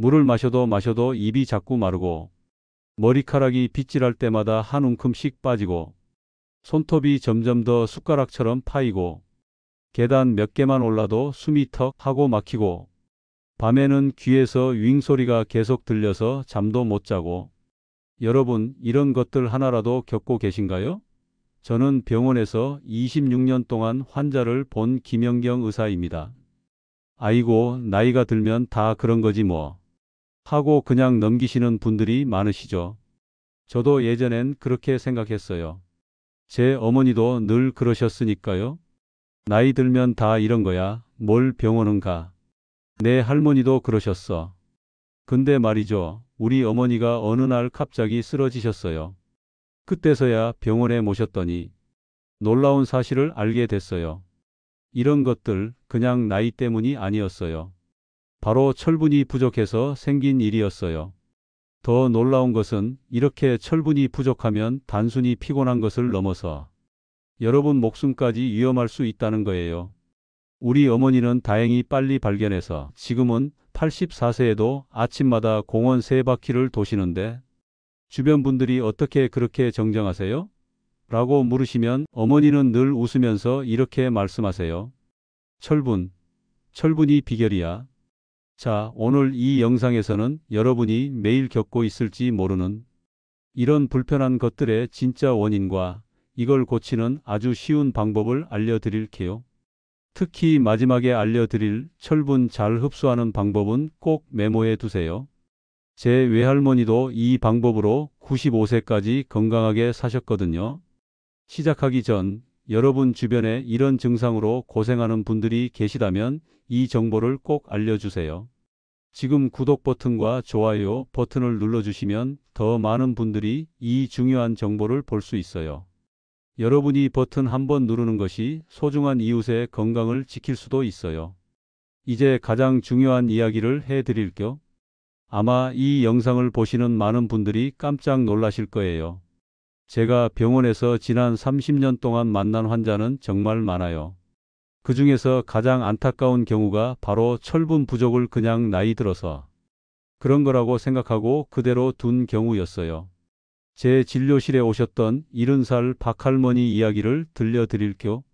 물을 마셔도 입이 자꾸 마르고 머리카락이 빗질할 때마다 한 움큼씩 빠지고 손톱이 점점 더 숟가락처럼 파이고 계단 몇 개만 올라도 숨이 턱 하고 막히고 밤에는 귀에서 윙 소리가 계속 들려서 잠도 못 자고. 여러분, 이런 것들 하나라도 겪고 계신가요? 저는 병원에서 26년 동안 환자를 본 김영경 의사입니다. 아이고, 나이가 들면 다 그런 거지 뭐 하고 그냥 넘기시는 분들이 많으시죠. 저도 예전엔 그렇게 생각했어요. 제 어머니도 늘 그러셨으니까요. 나이 들면 다 이런 거야. 뭘 병원은 가. 내 할머니도 그러셨어. 근데 말이죠. 우리 어머니가 어느 날 갑자기 쓰러지셨어요. 그때서야 병원에 모셨더니 놀라운 사실을 알게 됐어요. 이런 것들 그냥 나이 때문이 아니었어요. 바로 철분이 부족해서 생긴 일이었어요. 더 놀라운 것은 이렇게 철분이 부족하면 단순히 피곤한 것을 넘어서 여러분 목숨까지 위험할 수 있다는 거예요. 우리 어머니는 다행히 빨리 발견해서 지금은 84세에도 아침마다 공원 3바퀴를 도시는데 주변 분들이 어떻게 그렇게 정정하세요? 라고 물으시면 어머니는 늘 웃으면서 이렇게 말씀하세요. 철분이 비결이야. 자, 오늘 이 영상에서는 여러분이 매일 겪고 있을지 모르는 이런 불편한 것들의 진짜 원인과 이걸 고치는 아주 쉬운 방법을 알려드릴게요. 특히 마지막에 알려드릴 철분 잘 흡수하는 방법은 꼭 메모해 두세요. 제 외할머니도 이 방법으로 95세까지 건강하게 사셨거든요. 시작하기 전 여러분 주변에 이런 증상으로 고생하는 분들이 계시다면 이 정보를 꼭 알려주세요. 지금 구독 버튼과 좋아요 버튼을 눌러주시면 더 많은 분들이 이 중요한 정보를 볼 수 있어요. 여러분이 버튼 한번 누르는 것이 소중한 이웃의 건강을 지킬 수도 있어요. 이제 가장 중요한 이야기를 해드릴게요. 아마 이 영상을 보시는 많은 분들이 깜짝 놀라실 거예요. 제가 병원에서 지난 30년 동안 만난 환자는 정말 많아요. 그 중에서 가장 안타까운 경우가 바로 철분 부족을 그냥 나이 들어서 그런 거라고 생각하고 그대로 둔 경우였어요. 제 진료실에 오셨던 70살 박할머니 이야기를 들려드릴게요.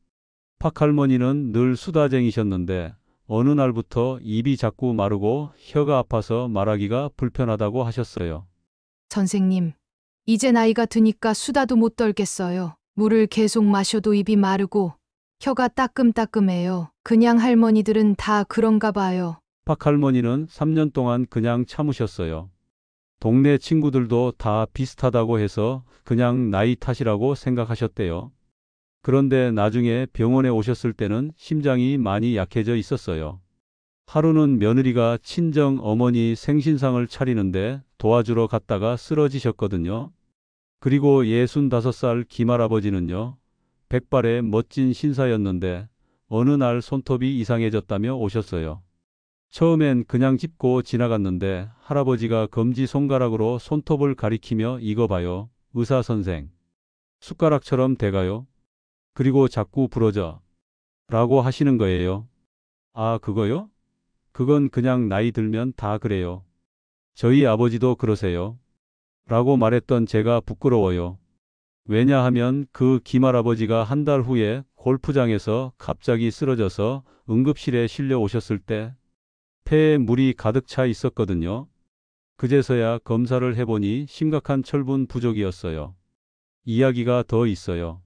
박할머니는 늘 수다쟁이셨는데 어느 날부터 입이 자꾸 마르고 혀가 아파서 말하기가 불편하다고 하셨어요. 선생님, 이제 나이가 드니까 수다도 못 떨겠어요. 물을 계속 마셔도 입이 마르고 혀가 따끔따끔해요. 그냥 할머니들은 다 그런가 봐요. 박할머니는 3년 동안 그냥 참으셨어요. 동네 친구들도 다 비슷하다고 해서 그냥 나이 탓이라고 생각하셨대요. 그런데 나중에 병원에 오셨을 때는 심장이 많이 약해져 있었어요. 하루는 며느리가 친정 어머니 생신상을 차리는데 도와주러 갔다가 쓰러지셨거든요. 그리고 65살 김할아버지는요. 백발의 멋진 신사였는데 어느 날 손톱이 이상해졌다며 오셨어요. 처음엔 그냥 짚고 지나갔는데 할아버지가 검지손가락으로 손톱을 가리키며 이거 봐요. 의사 선생. 숟가락처럼 돼가요. 그리고 자꾸 부러져. 라고 하시는 거예요. 아, 그거요? 그건 그냥 나이 들면 다 그래요. 저희 아버지도 그러세요. 라고 말했던 제가 부끄러워요. 왜냐하면 그 김할아버지가 한 달 후에 골프장에서 갑자기 쓰러져서 응급실에 실려 오셨을 때 폐에 물이 가득 차 있었거든요. 그제서야 검사를 해보니 심각한 철분 부족이었어요. 이야기가 더 있어요.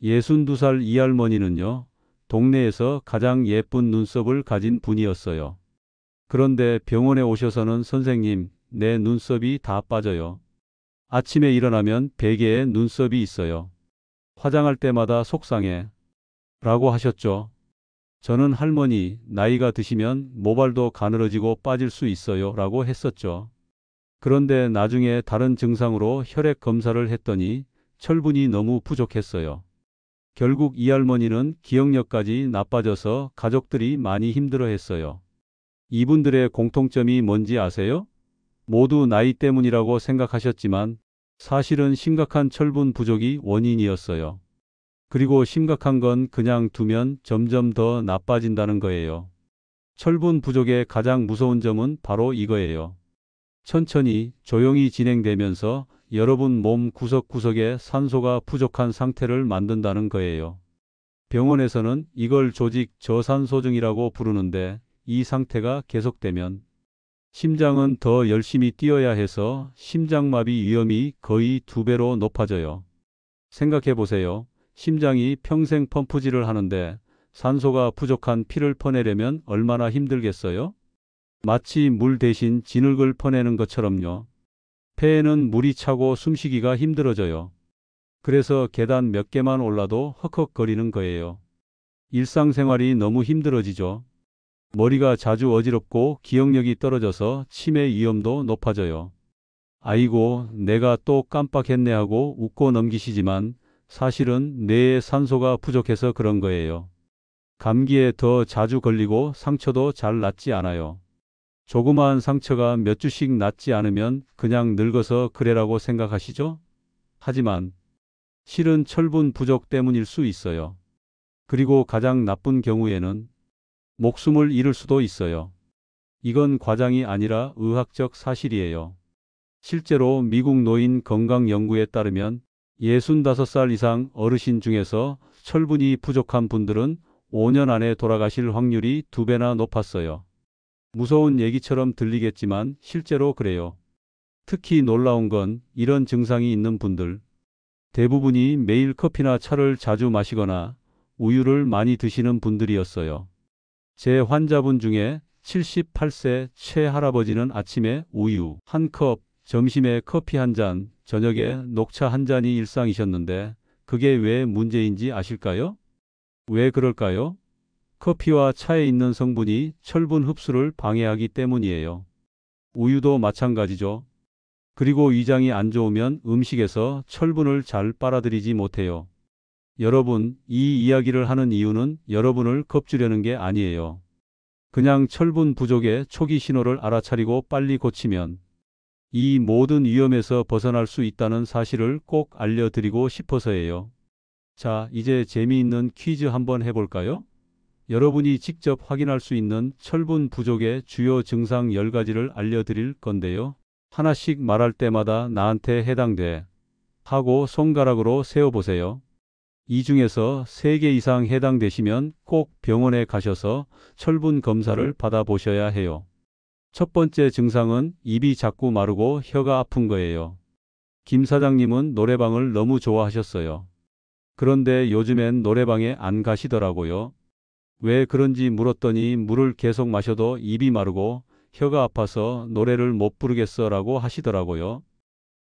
62살 이 할머니는요. 동네에서 가장 예쁜 눈썹을 가진 분이었어요. 그런데 병원에 오셔서는 선생님, 내 눈썹이 다 빠져요. 아침에 일어나면 베개에 눈썹이 있어요. 화장할 때마다 속상해. 라고 하셨죠. 저는 할머니, 나이가 드시면 모발도 가늘어지고 빠질 수 있어요. 라고 했었죠. 그런데 나중에 다른 증상으로 혈액 검사를 했더니 철분이 너무 부족했어요. 결국 이 할머니는 기억력까지 나빠져서 가족들이 많이 힘들어했어요. 이분들의 공통점이 뭔지 아세요? 모두 나이 때문이라고 생각하셨지만 사실은 심각한 철분 부족이 원인이었어요. 그리고 심각한 건 그냥 두면 점점 더 나빠진다는 거예요. 철분 부족의 가장 무서운 점은 바로 이거예요. 천천히 조용히 진행되면서 여러분 몸 구석구석에 산소가 부족한 상태를 만든다는 거예요. 병원에서는 이걸 조직 저산소증이라고 부르는데 이 상태가 계속되면 심장은 더 열심히 뛰어야 해서 심장마비 위험이 거의 2배로 높아져요. 생각해 보세요. 심장이 평생 펌프질을 하는데 산소가 부족한 피를 퍼내려면 얼마나 힘들겠어요? 마치 물 대신 진흙을 퍼내는 것처럼요. 폐에는 물이 차고 숨쉬기가 힘들어져요. 그래서 계단 몇 개만 올라도 헉헉거리는 거예요. 일상생활이 너무 힘들어지죠. 머리가 자주 어지럽고 기억력이 떨어져서 치매 위험도 높아져요. 아이고, 내가 또 깜빡했네 하고 웃고 넘기시지만 사실은 뇌에 산소가 부족해서 그런 거예요. 감기에 더 자주 걸리고 상처도 잘 낫지 않아요. 조그마한 상처가 몇 주씩 낫지 않으면 그냥 늙어서 그래라고 생각하시죠? 하지만 실은 철분 부족 때문일 수 있어요. 그리고 가장 나쁜 경우에는 목숨을 잃을 수도 있어요. 이건 과장이 아니라 의학적 사실이에요. 실제로 미국 노인 건강 연구에 따르면 65살 이상 어르신 중에서 철분이 부족한 분들은 5년 안에 돌아가실 확률이 2배나 높았어요. 무서운 얘기처럼 들리겠지만 실제로 그래요. 특히 놀라운 건 이런 증상이 있는 분들 대부분이 매일 커피나 차를 자주 마시거나 우유를 많이 드시는 분들이었어요. 제 환자분 중에 78세 최할아버지는 아침에 우유 1컵, 점심에 커피 1잔, 저녁에 녹차 1잔이 일상이셨는데 그게 왜 문제인지 아실까요? 왜 그럴까요? 커피와 차에 있는 성분이 철분 흡수를 방해하기 때문이에요. 우유도 마찬가지죠. 그리고 위장이 안 좋으면 음식에서 철분을 잘 빨아들이지 못해요. 여러분, 이 이야기를 하는 이유는 여러분을 겁주려는 게 아니에요. 그냥 철분 부족의 초기 신호를 알아차리고 빨리 고치면 이 모든 위험에서 벗어날 수 있다는 사실을 꼭 알려드리고 싶어서예요. 자, 이제 재미있는 퀴즈 한번 해볼까요? 여러분이 직접 확인할 수 있는 철분 부족의 주요 증상 10가지를 알려드릴 건데요. 하나씩 말할 때마다 나한테 해당돼 하고 손가락으로 세어보세요. 이 중에서 3개 이상 해당되시면 꼭 병원에 가셔서 철분 검사를 받아보셔야 해요. 첫 번째 증상은 입이 자꾸 마르고 혀가 아픈 거예요. 김 사장님은 노래방을 너무 좋아하셨어요. 그런데 요즘엔 노래방에 안 가시더라고요. 왜 그런지 물었더니 물을 계속 마셔도 입이 마르고 혀가 아파서 노래를 못 부르겠어라고 하시더라고요.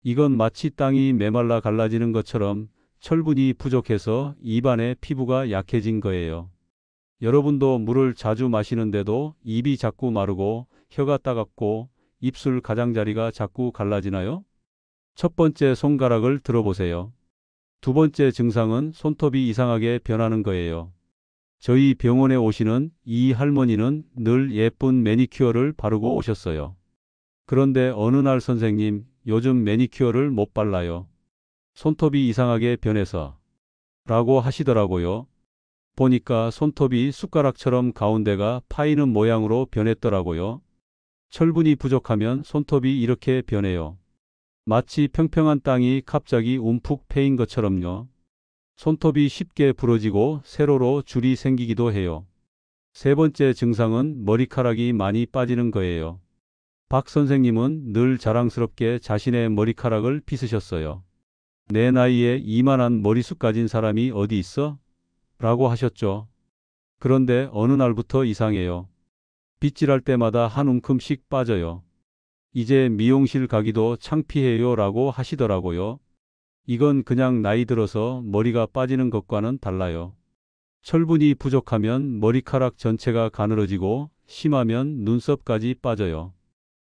이건 마치 땅이 메말라 갈라지는 것처럼 철분이 부족해서 입안의 피부가 약해진 거예요. 여러분도 물을 자주 마시는데도 입이 자꾸 마르고 혀가 따갑고 입술 가장자리가 자꾸 갈라지나요? 첫 번째 손가락을 들어보세요. 두 번째 증상은 손톱이 이상하게 변하는 거예요. 저희 병원에 오시는 이 할머니는 늘 예쁜 매니큐어를 바르고 오셨어요. 그런데 어느 날 선생님, 요즘 매니큐어를 못 발라요. 손톱이 이상하게 변해서 라고 하시더라고요. 보니까 손톱이 숟가락처럼 가운데가 파이는 모양으로 변했더라고요. 철분이 부족하면 손톱이 이렇게 변해요. 마치 평평한 땅이 갑자기 움푹 패인 것처럼요. 손톱이 쉽게 부러지고 세로로 줄이 생기기도 해요. 세 번째 증상은 머리카락이 많이 빠지는 거예요. 박 선생님은 늘 자랑스럽게 자신의 머리카락을 빗으셨어요. 내 나이에 이만한 머리숱 가진 사람이 어디 있어? 라고 하셨죠. 그런데 어느 날부터 이상해요. 빗질할 때마다 한 움큼씩 빠져요. 이제 미용실 가기도 창피해요 라고 하시더라고요. 이건 그냥 나이 들어서 머리가 빠지는 것과는 달라요. 철분이 부족하면 머리카락 전체가 가늘어지고 심하면 눈썹까지 빠져요.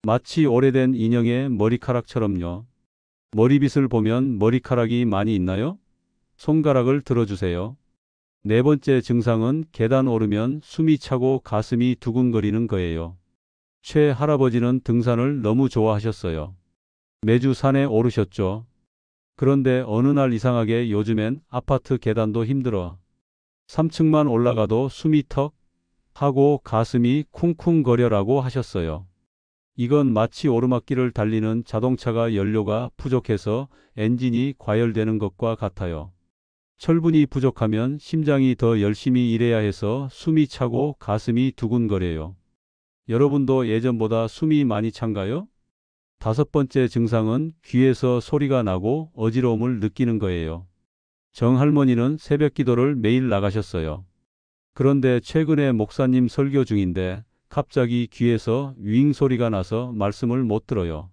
마치 오래된 인형의 머리카락처럼요. 머리빗을 보면 머리카락이 많이 있나요? 손가락을 들어주세요. 네 번째 증상은 계단 오르면 숨이 차고 가슴이 두근거리는 거예요. 최 할아버지는 등산을 너무 좋아하셨어요. 매주 산에 오르셨죠. 그런데 어느 날 이상하게 요즘엔 아파트 계단도 힘들어. 3층만 올라가도 숨이 턱 하고 가슴이 쿵쿵거려라고 하셨어요. 이건 마치 오르막길을 달리는 자동차가 연료가 부족해서 엔진이 과열되는 것과 같아요. 철분이 부족하면 심장이 더 열심히 일해야 해서 숨이 차고 가슴이 두근거려요. 여러분도 예전보다 숨이 많이 찬가요? 다섯 번째 증상은 귀에서 소리가 나고 어지러움을 느끼는 거예요. 정 할머니는 새벽 기도를 매일 나가셨어요. 그런데 최근에 목사님 설교 중인데 갑자기 귀에서 윙 소리가 나서 말씀을 못 들어요.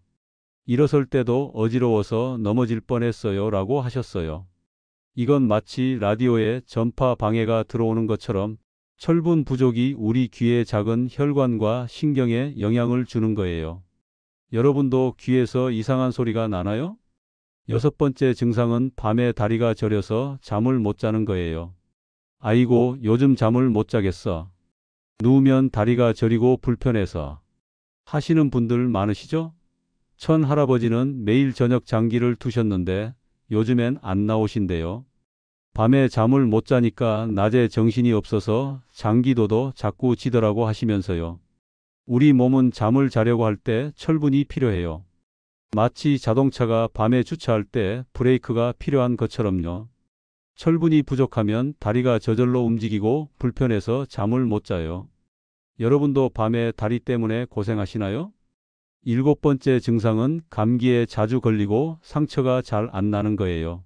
일어설 때도 어지러워서 넘어질 뻔했어요 라고 하셨어요. 이건 마치 라디오에 전파 방해가 들어오는 것처럼 철분 부족이 우리 귀의 작은 혈관과 신경에 영향을 주는 거예요. 여러분도 귀에서 이상한 소리가 나나요? 여섯 번째 증상은 밤에 다리가 저려서 잠을 못 자는 거예요. 아이고, 요즘 잠을 못 자겠어. 누우면 다리가 저리고 불편해서 하시는 분들 많으시죠? 천 할아버지는 매일 저녁 장기를 두셨는데 요즘엔 안 나오신대요. 밤에 잠을 못 자니까 낮에 정신이 없어서 장기도도 자꾸 지더라고 하시면서요. 우리 몸은 잠을 자려고 할 때 철분이 필요해요. 마치 자동차가 밤에 주차할 때 브레이크가 필요한 것처럼요. 철분이 부족하면 다리가 저절로 움직이고 불편해서 잠을 못 자요. 여러분도 밤에 다리 때문에 고생하시나요? 일곱 번째 증상은 감기에 자주 걸리고 상처가 잘 안 나는 거예요.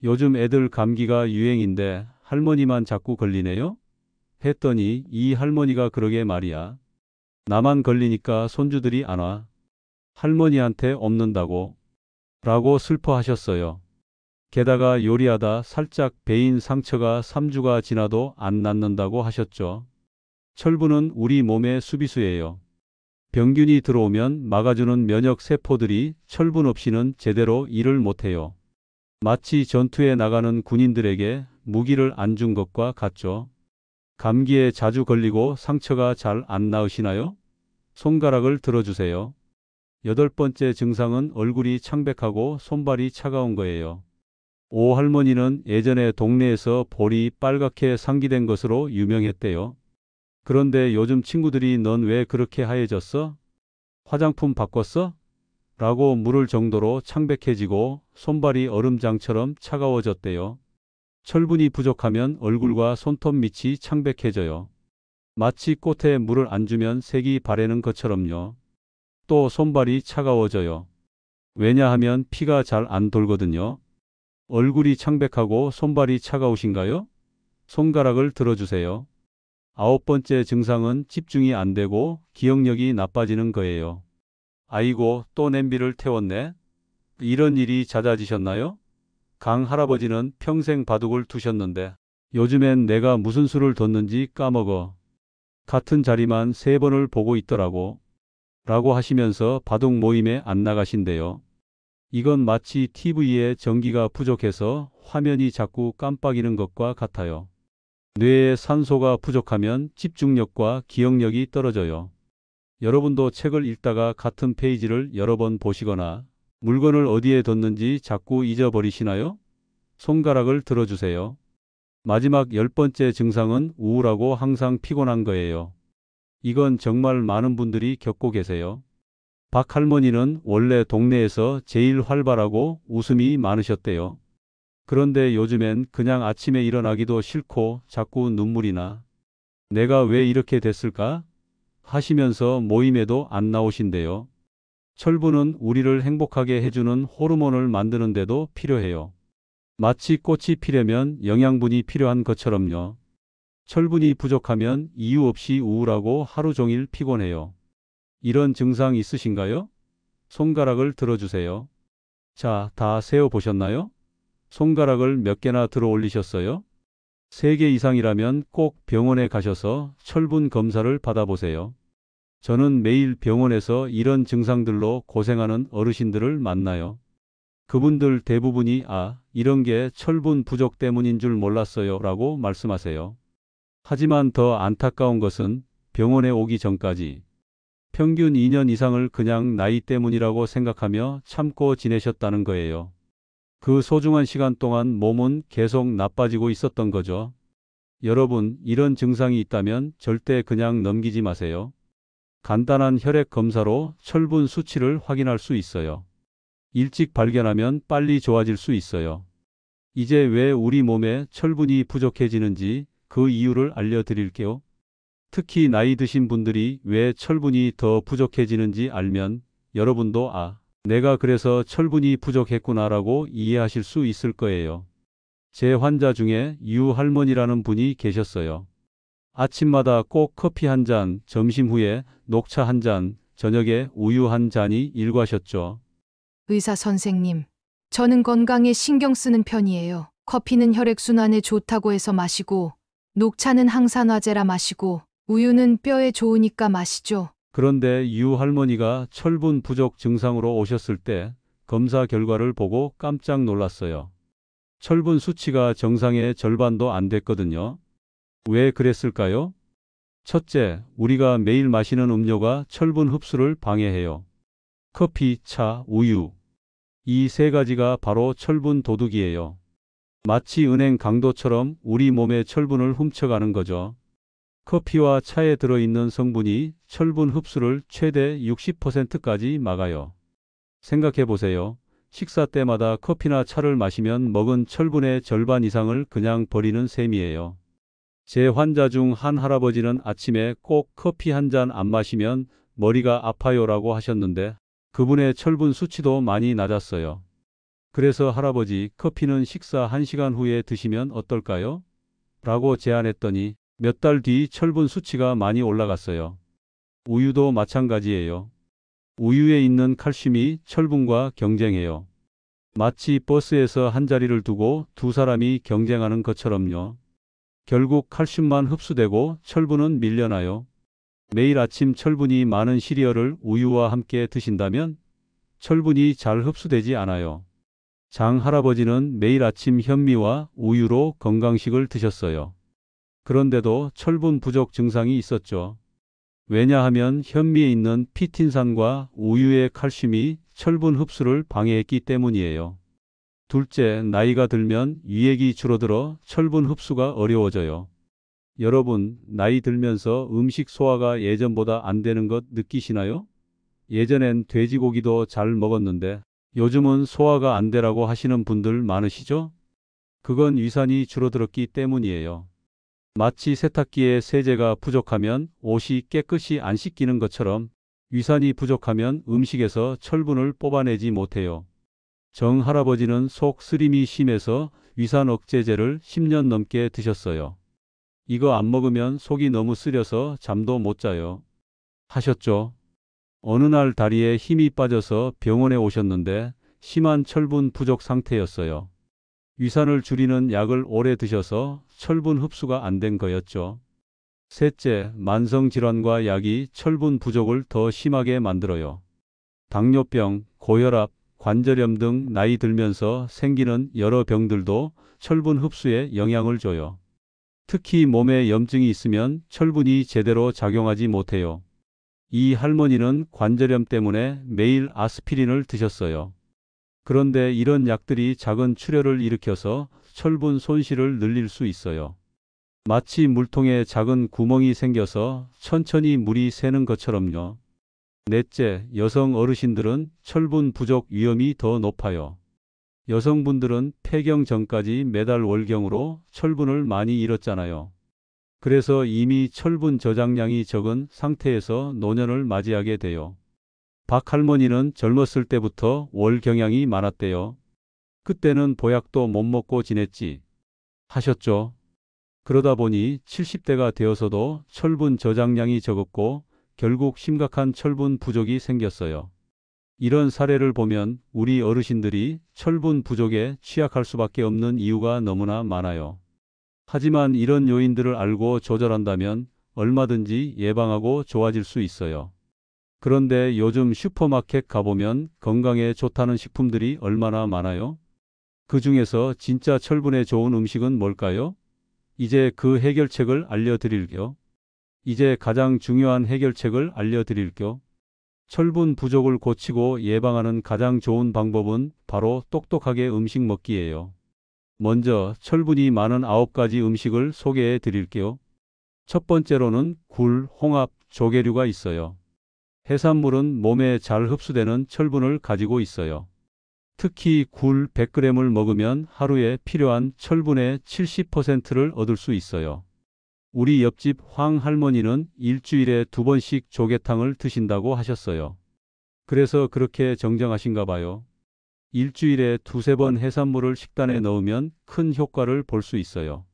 요즘 애들 감기가 유행인데 할머니만 자꾸 걸리네요? 했더니 이 할머니가 그러게 말이야. 나만 걸리니까 손주들이 안 와. 할머니한테 없는다고. 라고 슬퍼하셨어요. 게다가 요리하다 살짝 베인 상처가 3주가 지나도 안 낫는다고 하셨죠. 철분은 우리 몸의 수비수예요. 병균이 들어오면 막아주는 면역 세포들이 철분 없이는 제대로 일을 못해요. 마치 전투에 나가는 군인들에게 무기를 안 준 것과 같죠. 감기에 자주 걸리고 상처가 잘 안 나으시나요? 손가락을 들어주세요. 여덟 번째 증상은 얼굴이 창백하고 손발이 차가운 거예요. 오 할머니는 예전에 동네에서 볼이 빨갛게 상기된 것으로 유명했대요. 그런데 요즘 친구들이 넌 왜 그렇게 하얘졌어? 화장품 바꿨어? 라고 물을 정도로 창백해지고 손발이 얼음장처럼 차가워졌대요. 철분이 부족하면 얼굴과 손톱 밑이 창백해져요. 마치 꽃에 물을 안 주면 색이 바래는 것처럼요. 또 손발이 차가워져요. 왜냐하면 피가 잘 안 돌거든요. 얼굴이 창백하고 손발이 차가우신가요? 손가락을 들어주세요. 아홉 번째 증상은 집중이 안 되고 기억력이 나빠지는 거예요. 아이고, 또 냄비를 태웠네. 이런 일이 잦아지셨나요? 강 할아버지는 평생 바둑을 두셨는데 요즘엔 내가 무슨 수를 뒀는지 까먹어. 같은 자리만 3번을 보고 있더라고. 라고 하시면서 바둑 모임에 안 나가신대요. 이건 마치 TV에 전기가 부족해서 화면이 자꾸 깜빡이는 것과 같아요. 뇌에 산소가 부족하면 집중력과 기억력이 떨어져요. 여러분도 책을 읽다가 같은 페이지를 여러 번 보시거나 물건을 어디에 뒀는지 자꾸 잊어버리시나요? 손가락을 들어주세요. 마지막 열 번째 증상은 우울하고 항상 피곤한 거예요. 이건 정말 많은 분들이 겪고 계세요. 박 할머니는 원래 동네에서 제일 활발하고 웃음이 많으셨대요. 그런데 요즘엔 그냥 아침에 일어나기도 싫고 자꾸 눈물이 나. 내가 왜 이렇게 됐을까? 하시면서 모임에도 안 나오신대요. 철분은 우리를 행복하게 해주는 호르몬을 만드는데도 필요해요. 마치 꽃이 피려면 영양분이 필요한 것처럼요. 철분이 부족하면 이유 없이 우울하고 하루 종일 피곤해요. 이런 증상 있으신가요? 손가락을 들어주세요. 자, 다 세어보셨나요? 손가락을 몇 개나 들어 올리셨어요? 3개 이상이라면 꼭 병원에 가셔서 철분 검사를 받아보세요. 저는 매일 병원에서 이런 증상들로 고생하는 어르신들을 만나요. 그분들 대부분이 이런 게 철분 부족 때문인 줄 몰랐어요 라고 말씀하세요. 하지만 더 안타까운 것은 병원에 오기 전까지 평균 2년 이상을 그냥 나이 때문이라고 생각하며 참고 지내셨다는 거예요. 그 소중한 시간 동안 몸은 계속 나빠지고 있었던 거죠. 여러분, 이런 증상이 있다면 절대 그냥 넘기지 마세요. 간단한 혈액 검사로 철분 수치를 확인할 수 있어요. 일찍 발견하면 빨리 좋아질 수 있어요. 이제 왜 우리 몸에 철분이 부족해지는지 그 이유를 알려드릴게요. 특히 나이 드신 분들이 왜 철분이 더 부족해지는지 알면 여러분도 내가 그래서 철분이 부족했구나라고 이해하실 수 있을 거예요. 제 환자 중에 유 할머니라는 분이 계셨어요. 아침마다 꼭 커피 한 잔, 점심 후에 녹차 한 잔, 저녁에 우유 한 잔이 일과셨죠. 의사 선생님, 저는 건강에 신경 쓰는 편이에요. 커피는 혈액순환에 좋다고 해서 마시고, 녹차는 항산화제라 마시고, 우유는 뼈에 좋으니까 마시죠. 그런데 유 할머니가 철분 부족 증상으로 오셨을 때 검사 결과를 보고 깜짝 놀랐어요. 철분 수치가 정상의 절반도 안 됐거든요. 왜 그랬을까요? 첫째, 우리가 매일 마시는 음료가 철분 흡수를 방해해요. 커피, 차, 우유. 이 세 가지가 바로 철분 도둑이에요. 마치 은행 강도처럼 우리 몸의 철분을 훔쳐가는 거죠. 커피와 차에 들어있는 성분이 철분 흡수를 최대 60%까지 막아요. 생각해 보세요. 식사 때마다 커피나 차를 마시면 먹은 철분의 절반 이상을 그냥 버리는 셈이에요. 제 환자 중 한 할아버지는 아침에 꼭 커피 한 잔 안 마시면 머리가 아파요라고 하셨는데 그분의 철분 수치도 많이 낮았어요. 그래서 할아버지, 커피는 식사 1시간 후에 드시면 어떨까요? 라고 제안했더니 몇 달 뒤 철분 수치가 많이 올라갔어요. 우유도 마찬가지예요. 우유에 있는 칼슘이 철분과 경쟁해요. 마치 버스에서 한 자리를 두고 두 사람이 경쟁하는 것처럼요. 결국 칼슘만 흡수되고 철분은 밀려나요. 매일 아침 철분이 많은 시리얼을 우유와 함께 드신다면 철분이 잘 흡수되지 않아요. 장 할아버지는 매일 아침 현미와 우유로 건강식을 드셨어요. 그런데도 철분 부족 증상이 있었죠. 왜냐하면 현미에 있는 피틴산과 우유의 칼슘이 철분 흡수를 방해했기 때문이에요. 둘째, 나이가 들면 위액이 줄어들어 철분 흡수가 어려워져요. 여러분, 나이 들면서 음식 소화가 예전보다 안 되는 것 느끼시나요? 예전엔 돼지고기도 잘 먹었는데 요즘은 소화가 안 되라고 하시는 분들 많으시죠? 그건 위산이 줄어들었기 때문이에요. 마치 세탁기에 세제가 부족하면 옷이 깨끗이 안 씻기는 것처럼 위산이 부족하면 음식에서 철분을 뽑아내지 못해요. 정 할아버지는 속 쓰림이 심해서 위산 억제제를 10년 넘게 드셨어요. 이거 안 먹으면 속이 너무 쓰려서 잠도 못 자요. 하셨죠? 어느 날 다리에 힘이 빠져서 병원에 오셨는데 심한 철분 부족 상태였어요. 위산을 줄이는 약을 오래 드셔서 철분 흡수가 안 된 거였죠. 셋째, 만성질환과 약이 철분 부족을 더 심하게 만들어요. 당뇨병, 고혈압, 관절염 등 나이 들면서 생기는 여러 병들도 철분 흡수에 영향을 줘요. 특히 몸에 염증이 있으면 철분이 제대로 작용하지 못해요. 이 할머니는 관절염 때문에 매일 아스피린을 드셨어요. 그런데 이런 약들이 작은 출혈을 일으켜서 철분 손실을 늘릴 수 있어요. 마치 물통에 작은 구멍이 생겨서 천천히 물이 새는 것처럼요. 넷째, 여성 어르신들은 철분 부족 위험이 더 높아요. 여성분들은 폐경 전까지 매달 월경으로 철분을 많이 잃었잖아요. 그래서 이미 철분 저장량이 적은 상태에서 노년을 맞이하게 돼요. 박 할머니는 젊었을 때부터 월경향이 많았대요. 그때는 보약도 못 먹고 지냈지. 하셨죠. 그러다 보니 70대가 되어서도 철분 저장량이 적었고 결국 심각한 철분 부족이 생겼어요. 이런 사례를 보면 우리 어르신들이 철분 부족에 취약할 수밖에 없는 이유가 너무나 많아요. 하지만 이런 요인들을 알고 조절한다면 얼마든지 예방하고 좋아질 수 있어요. 그런데 요즘 슈퍼마켓 가보면 건강에 좋다는 식품들이 얼마나 많아요? 그 중에서 진짜 철분에 좋은 음식은 뭘까요? 이제 그 해결책을 알려드릴게요. 이제 가장 중요한 해결책을 알려드릴게요. 철분 부족을 고치고 예방하는 가장 좋은 방법은 바로 똑똑하게 음식 먹기예요. 먼저 철분이 많은 9가지 음식을 소개해 드릴게요. 첫 번째로는 굴, 홍합, 조개류가 있어요. 해산물은 몸에 잘 흡수되는 철분을 가지고 있어요. 특히 굴 100g을 먹으면 하루에 필요한 철분의 70%를 얻을 수 있어요. 우리 옆집 황 할머니는 일주일에 2번씩 조개탕을 드신다고 하셨어요. 그래서 그렇게 정정하신가 봐요. 일주일에 2~3번 해산물을 식단에 넣으면 큰 효과를 볼 수 있어요.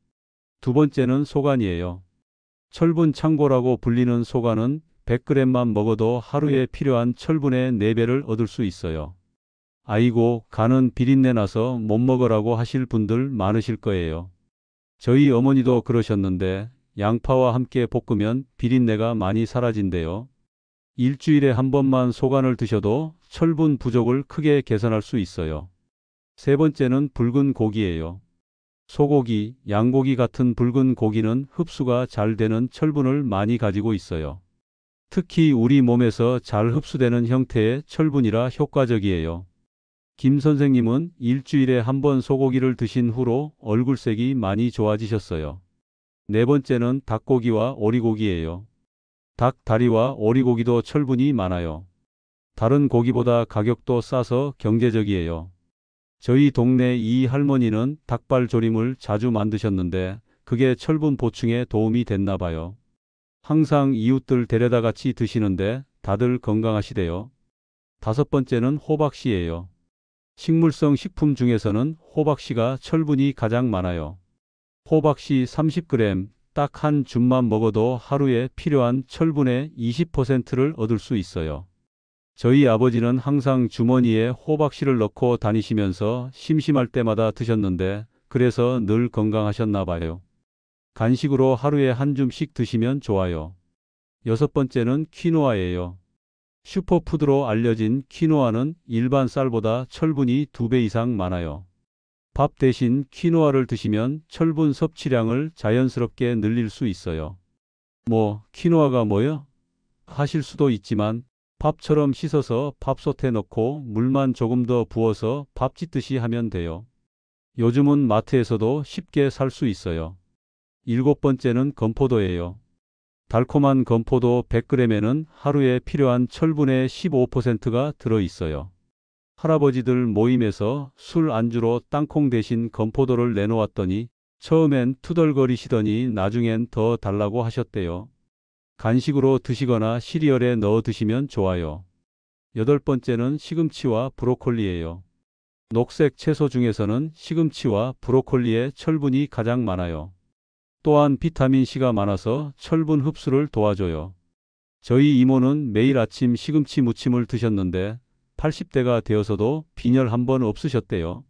두 번째는 소간이에요. 철분 창고라고 불리는 소간은 100g만 먹어도 하루에 필요한 철분의 4배를 얻을 수 있어요. 아이고, 간은 비린내 나서 못 먹으라고 하실 분들 많으실 거예요. 저희 어머니도 그러셨는데 양파와 함께 볶으면 비린내가 많이 사라진대요. 일주일에 한 번만 소간을 드셔도 철분 부족을 크게 개선할 수 있어요. 세 번째는 붉은 고기예요. 소고기, 양고기 같은 붉은 고기는 흡수가 잘 되는 철분을 많이 가지고 있어요. 특히 우리 몸에서 잘 흡수되는 형태의 철분이라 효과적이에요. 김 선생님은 일주일에 한 번 소고기를 드신 후로 얼굴색이 많이 좋아지셨어요. 네 번째는 닭고기와 오리고기예요. 닭 다리와 오리고기도 철분이 많아요. 다른 고기보다 가격도 싸서 경제적이에요. 저희 동네 이 할머니는 닭발 조림을 자주 만드셨는데 그게 철분 보충에 도움이 됐나 봐요. 항상 이웃들 데려다 같이 드시는데 다들 건강하시대요. 다섯 번째는 호박씨예요. 식물성 식품 중에서는 호박씨가 철분이 가장 많아요. 호박씨 30g 딱 한 줌만 먹어도 하루에 필요한 철분의 20%를 얻을 수 있어요. 저희 아버지는 항상 주머니에 호박씨를 넣고 다니시면서 심심할 때마다 드셨는데 그래서 늘 건강하셨나 봐요. 간식으로 하루에 한 줌씩 드시면 좋아요. 여섯 번째는 퀴노아예요. 슈퍼푸드로 알려진 퀴노아는 일반 쌀보다 철분이 2배 이상 많아요. 밥 대신 퀴노아를 드시면 철분 섭취량을 자연스럽게 늘릴 수 있어요. 퀴노아가 뭐요? 하실 수도 있지만 밥처럼 씻어서 밥솥에 넣고 물만 조금 더 부어서 밥 짓듯이 하면 돼요. 요즘은 마트에서도 쉽게 살 수 있어요. 일곱 번째는 건포도예요. 달콤한 건포도 100g에는 하루에 필요한 철분의 15%가 들어있어요. 할아버지들 모임에서 술 안주로 땅콩 대신 건포도를 내놓았더니 처음엔 투덜거리시더니 나중엔 더 달라고 하셨대요. 간식으로 드시거나 시리얼에 넣어 드시면 좋아요. 여덟 번째는 시금치와 브로콜리예요. 녹색 채소 중에서는 시금치와 브로콜리에 철분이 가장 많아요. 또한 비타민C가 많아서 철분 흡수를 도와줘요. 저희 이모는 매일 아침 시금치 무침을 드셨는데 80대가 되어서도 빈혈 한 번 없으셨대요.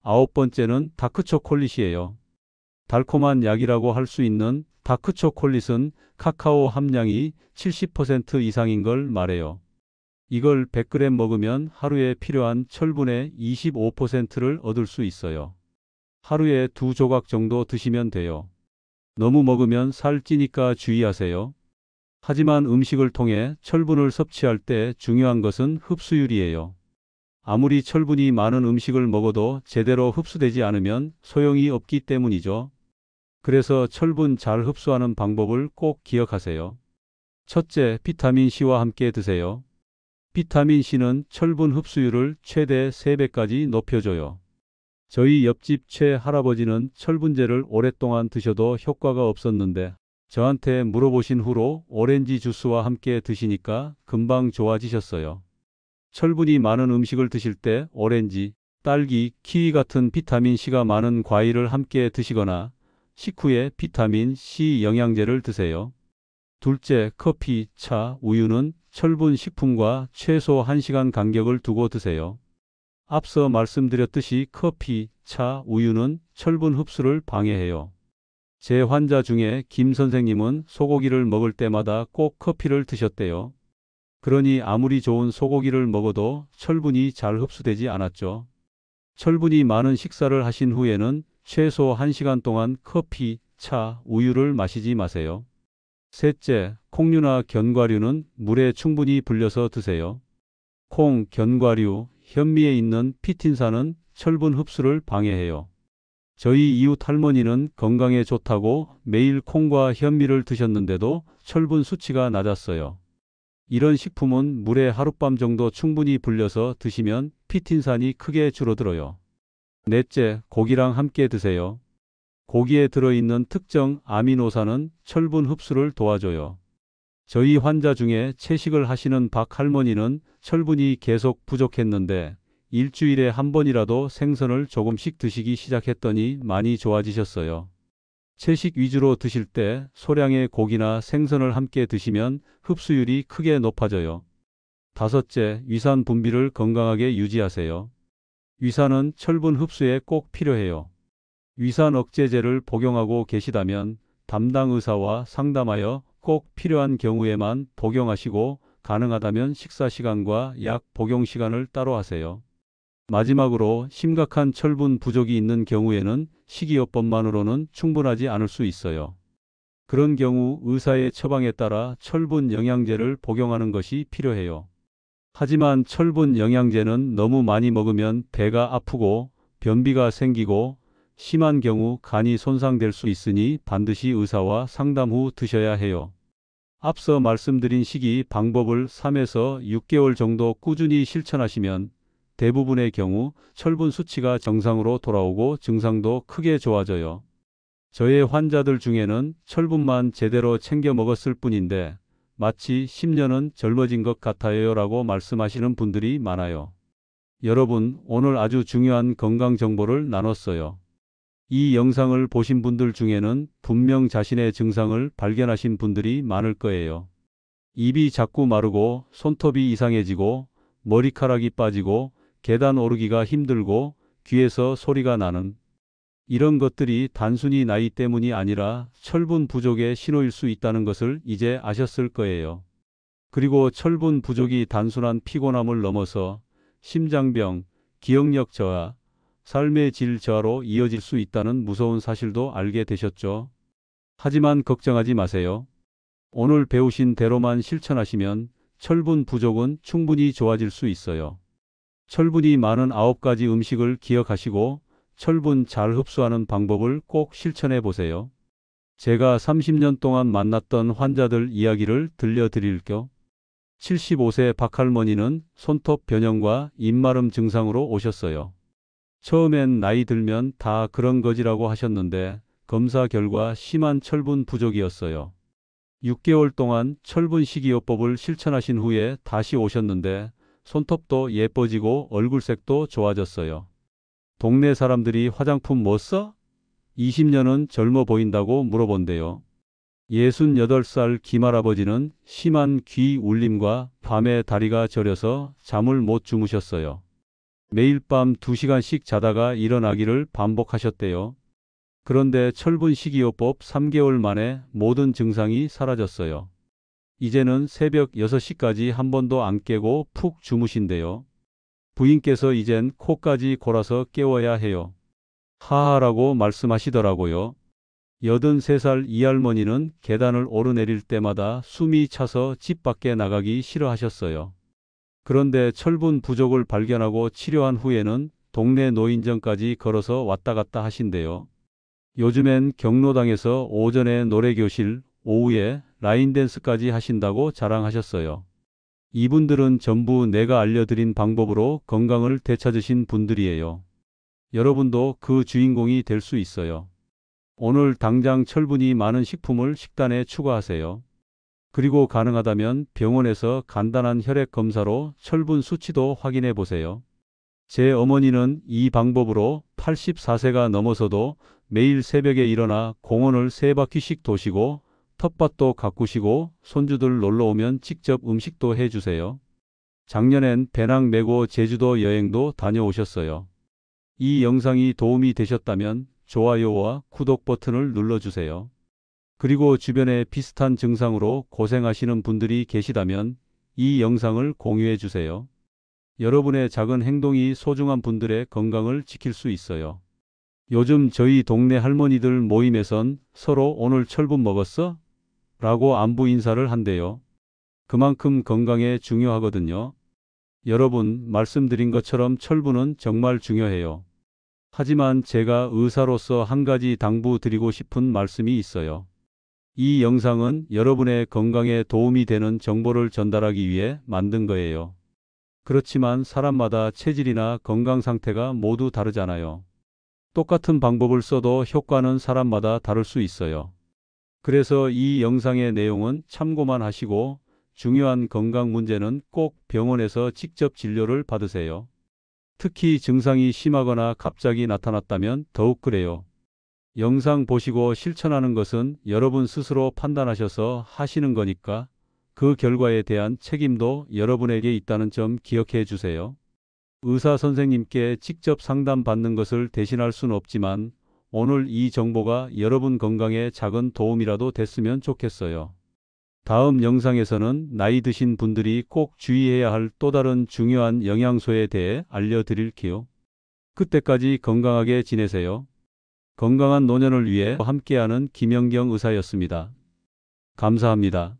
아홉 번째는 다크초콜릿이에요. 달콤한 약이라고 할 수 있는 다크초콜릿은 카카오 함량이 70% 이상인 걸 말해요. 이걸 100g 먹으면 하루에 필요한 철분의 25%를 얻을 수 있어요. 하루에 2조각 정도 드시면 돼요. 너무 먹으면 살 찌니까 주의하세요. 하지만 음식을 통해 철분을 섭취할 때 중요한 것은 흡수율이에요. 아무리 철분이 많은 음식을 먹어도 제대로 흡수되지 않으면 소용이 없기 때문이죠. 그래서 철분 잘 흡수하는 방법을 꼭 기억하세요. 첫째, 비타민C와 함께 드세요. 비타민C는 철분 흡수율을 최대 3배까지 높여줘요. 저희 옆집 최 할아버지는 철분제를 오랫동안 드셔도 효과가 없었는데 저한테 물어보신 후로 오렌지 주스와 함께 드시니까 금방 좋아지셨어요. 철분이 많은 음식을 드실 때 오렌지, 딸기, 키위 같은 비타민C가 많은 과일을 함께 드시거나 식후에 비타민C 영양제를 드세요. 둘째, 커피, 차, 우유는 철분 식품과 최소 1시간 간격을 두고 드세요. 앞서 말씀드렸듯이 커피, 차, 우유는 철분 흡수를 방해해요. 제 환자 중에 김 선생님은 소고기를 먹을 때마다 꼭 커피를 드셨대요. 그러니 아무리 좋은 소고기를 먹어도 철분이 잘 흡수되지 않았죠. 철분이 많은 식사를 하신 후에는 최소 1시간 동안 커피, 차, 우유를 마시지 마세요. 셋째, 콩류나 견과류는 물에 충분히 불려서 드세요. 콩, 견과류, 현미에 있는 피틴산은 철분 흡수를 방해해요. 저희 이웃 할머니는 건강에 좋다고 매일 콩과 현미를 드셨는데도 철분 수치가 낮았어요. 이런 식품은 물에 하룻밤 정도 충분히 불려서 드시면 피틴산이 크게 줄어들어요. 넷째, 고기랑 함께 드세요. 고기에 들어있는 특정 아미노산은 철분 흡수를 도와줘요. 저희 환자 중에 채식을 하시는 박 할머니는 철분이 계속 부족했는데 일주일에 한 번이라도 생선을 조금씩 드시기 시작했더니 많이 좋아지셨어요. 채식 위주로 드실 때 소량의 고기나 생선을 함께 드시면 흡수율이 크게 높아져요. 다섯째, 위산 분비를 건강하게 유지하세요. 위산은 철분 흡수에 꼭 필요해요. 위산 억제제를 복용하고 계시다면 담당 의사와 상담하여 꼭 필요한 경우에만 복용하시고 가능하다면 식사 시간과 약 복용 시간을 따로 하세요. 마지막으로 심각한 철분 부족이 있는 경우에는 식이요법만으로는 충분하지 않을 수 있어요. 그런 경우 의사의 처방에 따라 철분 영양제를 복용하는 것이 필요해요. 하지만 철분 영양제는 너무 많이 먹으면 배가 아프고 변비가 생기고 심한 경우 간이 손상될 수 있으니 반드시 의사와 상담 후 드셔야 해요. 앞서 말씀드린 식이 방법을 3에서 6개월 정도 꾸준히 실천하시면 대부분의 경우 철분 수치가 정상으로 돌아오고 증상도 크게 좋아져요. 저의 환자들 중에는 철분만 제대로 챙겨 먹었을 뿐인데 마치 10년은 젊어진 것 같아요 라고 말씀하시는 분들이 많아요. 여러분, 오늘 아주 중요한 건강 정보를 나눴어요. 이 영상을 보신 분들 중에는 분명 자신의 증상을 발견하신 분들이 많을 거예요. 입이 자꾸 마르고 손톱이 이상해지고 머리카락이 빠지고 계단 오르기가 힘들고 귀에서 소리가 나는 이런 것들이 단순히 나이 때문이 아니라 철분 부족의 신호일 수 있다는 것을 이제 아셨을 거예요. 그리고 철분 부족이 단순한 피곤함을 넘어서 심장병, 기억력 저하, 삶의 질 저하로 이어질 수 있다는 무서운 사실도 알게 되셨죠? 하지만 걱정하지 마세요. 오늘 배우신 대로만 실천하시면 철분 부족은 충분히 좋아질 수 있어요. 철분이 많은 9가지 음식을 기억하시고 철분 잘 흡수하는 방법을 꼭 실천해 보세요. 제가 30년 동안 만났던 환자들 이야기를 들려드릴게요. 75세 박할머니는 손톱 변형과 입마름 증상으로 오셨어요. 처음엔 나이 들면 다 그런 거지라고 하셨는데 검사 결과 심한 철분 부족이었어요. 6개월 동안 철분 식이요법을 실천하신 후에 다시 오셨는데 손톱도 예뻐지고 얼굴색도 좋아졌어요. 동네 사람들이 화장품 뭐 써? 20년은 젊어 보인다고 물어본대요. 68살 김할아버지는 심한 귀 울림과 밤에 다리가 저려서 잠을 못 주무셨어요. 매일 밤 2시간씩 자다가 일어나기를 반복하셨대요. 그런데 철분 식이요법 3개월 만에 모든 증상이 사라졌어요. 이제는 새벽 6시까지 한 번도 안 깨고 푹 주무신대요. 부인께서 이젠 코까지 골아서 깨워야 해요. 하하라고 말씀하시더라고요. 83살 이 할머니는 계단을 오르내릴 때마다 숨이 차서 집 밖에 나가기 싫어하셨어요. 그런데 철분 부족을 발견하고 치료한 후에는 동네 노인정까지 걸어서 왔다 갔다 하신대요. 요즘엔 경로당에서 오전에 노래교실, 오후에 라인댄스까지 하신다고 자랑하셨어요. 이분들은 전부 내가 알려드린 방법으로 건강을 되찾으신 분들이에요. 여러분도 그 주인공이 될 수 있어요. 오늘 당장 철분이 많은 식품을 식단에 추가하세요. 그리고 가능하다면 병원에서 간단한 혈액 검사로 철분 수치도 확인해 보세요. 제 어머니는 이 방법으로 84세가 넘어서도 매일 새벽에 일어나 공원을 3바퀴씩 도시고 텃밭도 가꾸시고 손주들 놀러 오면 직접 음식도 해주세요. 작년엔 배낭 메고 제주도 여행도 다녀오셨어요. 이 영상이 도움이 되셨다면 좋아요와 구독 버튼을 눌러주세요. 그리고 주변에 비슷한 증상으로 고생하시는 분들이 계시다면 이 영상을 공유해 주세요. 여러분의 작은 행동이 소중한 분들의 건강을 지킬 수 있어요. 요즘 저희 동네 할머니들 모임에선 서로 오늘 철분 먹었어? 라고 안부 인사를 한대요. 그만큼 건강에 중요하거든요. 여러분, 말씀드린 것처럼 철분은 정말 중요해요. 하지만 제가 의사로서 한 가지 당부드리고 싶은 말씀이 있어요. 이 영상은 여러분의 건강에 도움이 되는 정보를 전달하기 위해 만든 거예요. 그렇지만 사람마다 체질이나 건강 상태가 모두 다르잖아요. 똑같은 방법을 써도 효과는 사람마다 다를 수 있어요. 그래서 이 영상의 내용은 참고만 하시고 중요한 건강 문제는 꼭 병원에서 직접 진료를 받으세요. 특히 증상이 심하거나 갑자기 나타났다면 더욱 그래요. 영상 보시고 실천하는 것은 여러분 스스로 판단하셔서 하시는 거니까 그 결과에 대한 책임도 여러분에게 있다는 점 기억해 주세요. 의사 선생님께 직접 상담받는 것을 대신할 수는 없지만 오늘 이 정보가 여러분 건강에 작은 도움이라도 됐으면 좋겠어요. 다음 영상에서는 나이 드신 분들이 꼭 주의해야 할 또 다른 중요한 영양소에 대해 알려드릴게요. 그때까지 건강하게 지내세요. 건강한 노년을 위해 함께하는 김연경 의사였습니다. 감사합니다.